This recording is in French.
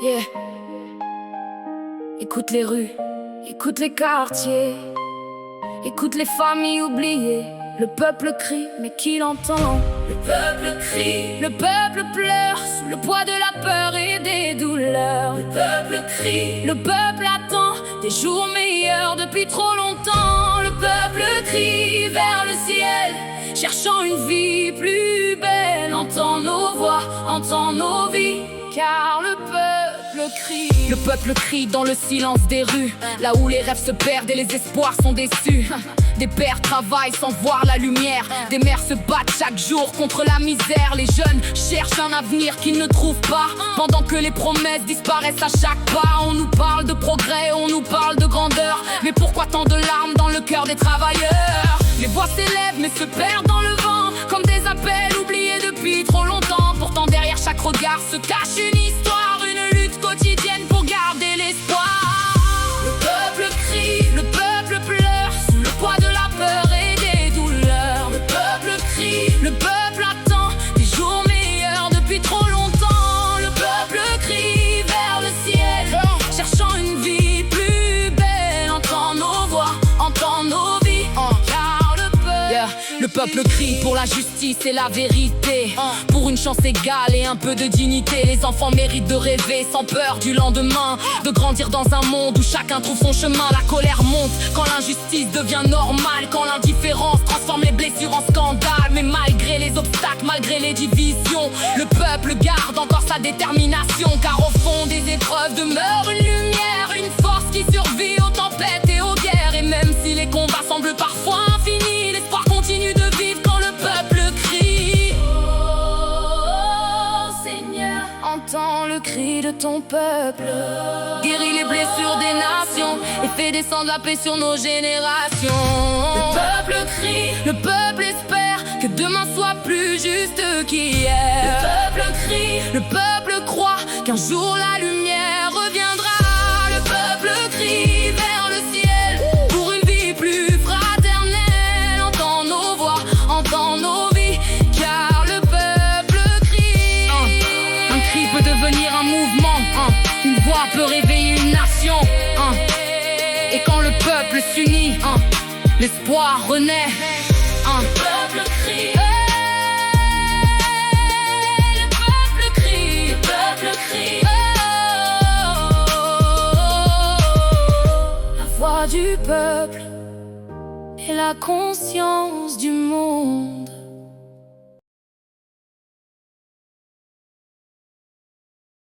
Yeah. Écoute les rues, écoute les quartiers, écoute les familles oubliées. Le peuple crie, mais qui l'entend? Le peuple crie, le peuple pleure sous le poids de la peur et des douleurs. Le peuple crie, le peuple attend des jours meilleurs depuis trop longtemps. Le peuple crie vers le ciel, cherchant une vie plus belle. Entends nos voix, entends nos vies, car le peuple crie. Le peuple crie dans le silence des rues, là où les rêves se perdent et les espoirs sont déçus. Des pères travaillent sans voir la lumière, des mères se battent chaque jour contre la misère. Les jeunes cherchent un avenir qu'ils ne trouvent pas, pendant que les promesses disparaissent à chaque pas. On nous parle de progrès, on nous parle de grandeur, mais pourquoi tant de larmes dans le cœur des travailleurs? Les voix s'élèvent mais se perdent dans le vent, comme des appels oubliés depuis trop longtemps. Pourtant derrière chaque regard se cache une histoire, une lutte quotidienne pour garder l'espoir. Le peuple crie, le peuple pleure sous le poids de la peur et des douleurs. Le peuple crie, le peuple attend des jours meilleurs depuis trop longtemps. Le peuple crie vers le ciel, cherchant une vie plus belle. Entends nos voix, entends nos vies, car le peuple crie pour la justice et la vérité, pour une chance égale et un peu de dignité. Les enfants méritent de rêver sans peur du lendemain, de grandir dans un monde où chacun trouve son chemin. La colère monte quand l'injustice devient normale, quand l'indifférence transforme les blessures en scandale. Mais malgré les obstacles, malgré les divisions, le peuple garde encore sa détermination, car au fond des épreuves demeure une lumière, une force qui survit aux tempêtes et aux guerres. Et même si les combats semblent parfois infinis, l'espoir continue de vivre quand le peuple crie. Oh Seigneur, entends le cri de ton peuple, guéris les blessures des nations et fais descendre la paix sur nos générations. Le peuple crie, le peuple espère que demain soit plus juste qu'hier. Le peuple crie, le peuple croit qu'un jour la lumière reviendra. Le peuple crie vers le ciel pour une vie plus fraternelle. Entends nos voix, entends nos vies, car le peuple crie. Un cri peut devenir un mouvement, une voix peut réveiller une nation. Et quand le peuple s'unit, l'espoir renaît. Le peuple crie. Le peuple crie. Le peuple crie. La voix du peuple et la conscience